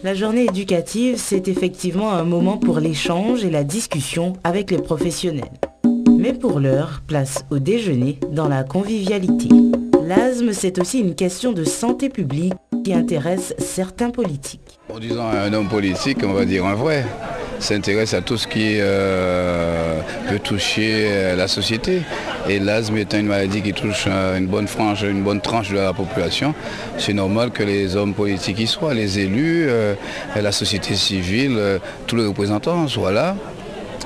La journée éducative, c'est effectivement un moment pour l'échange et la discussion avec les professionnels. Mais pour l'heure, place au déjeuner dans la convivialité. L'asthme, c'est aussi une question de santé publique qui intéresse certains politiques. En disant un homme politique, on va dire un vrai, s'intéresse à tout ce qui peut toucher la société. Et l'asthme étant une maladie qui touche une bonne tranche de la population, c'est normal que les hommes politiques y soient, les élus, la société civile, tous les représentants soient là.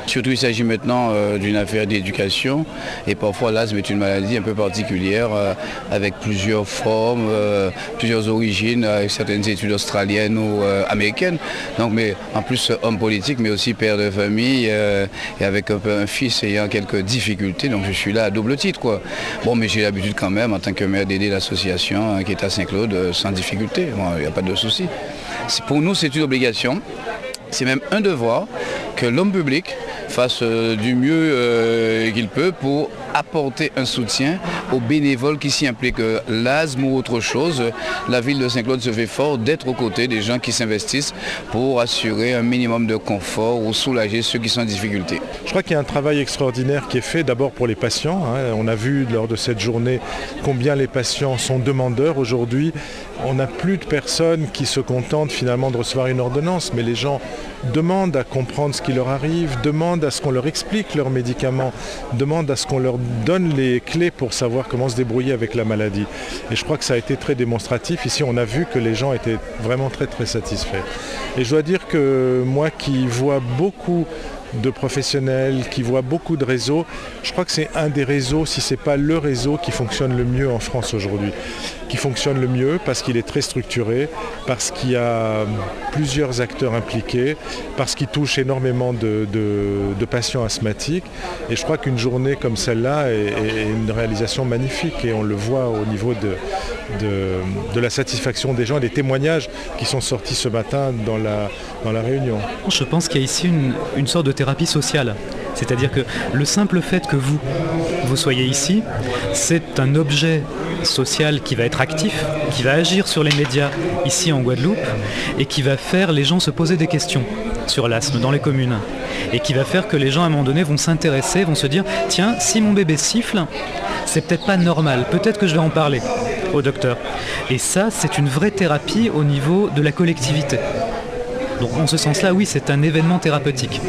Surtout il s'agit maintenant d'une affaire d'éducation et parfois l'asthme est une maladie un peu particulière avec plusieurs formes, plusieurs origines, avec certaines études australiennes ou américaines. Donc, mais en plus homme politique mais aussi père de famille et avec un fils ayant quelques difficultés, donc je suis là à double titre quoi. Bon mais j'ai l'habitude quand même en tant que maire d'aider l'association qui est à Saint-Claude sans difficulté, il n'y a pas de souci. Pour nous c'est une obligation. C'est même un devoir que l'homme public fasse du mieux qu'il peut pour apporter un soutien aux bénévoles qui s'y impliquent. L'asthme ou autre chose, la ville de Saint-Claude se fait fort d'être aux côtés des gens qui s'investissent pour assurer un minimum de confort ou soulager ceux qui sont en difficulté. Je crois qu'il y a un travail extraordinaire qui est fait d'abord pour les patients. On a vu lors de cette journée combien les patients sont demandeurs aujourd'hui. On n'a plus de personnes qui se contentent finalement de recevoir une ordonnance, mais les gens demandent à comprendre ce qui leur arrive, demandent à ce qu'on leur explique leurs médicaments, demandent à ce qu'on leur donne les clés pour savoir comment se débrouiller avec la maladie. Et je crois que ça a été très démonstratif. Ici, on a vu que les gens étaient vraiment très très satisfaits. Et je dois dire que moi qui vois beaucoup de professionnels, qui voient beaucoup de réseaux, je crois que c'est un des réseaux, si ce n'est pas le réseau qui fonctionne le mieux en France aujourd'hui. Qui fonctionne le mieux parce qu'il est très structuré, parce qu'il y a plusieurs acteurs impliqués, parce qu'il touche énormément de patients asthmatiques. Et je crois qu'une journée comme celle-là est une réalisation magnifique et on le voit au niveau de la satisfaction des gens, des témoignages qui sont sortis ce matin dans la réunion. Je pense qu'il y a ici une sorte de thérapie sociale. C'est-à-dire que le simple fait que vous soyez ici, c'est un objet social qui va être actif, qui va agir sur les médias ici en Guadeloupe et qui va faire les gens se poser des questions sur l'asthme dans les communes et qui va faire que les gens à un moment donné vont s'intéresser, vont se dire tiens, si mon bébé siffle, c'est peut-être pas normal, peut-être que je vais en parler au docteur. Et ça, c'est une vraie thérapie au niveau de la collectivité. Donc en ce sens-là, oui, c'est un événement thérapeutique.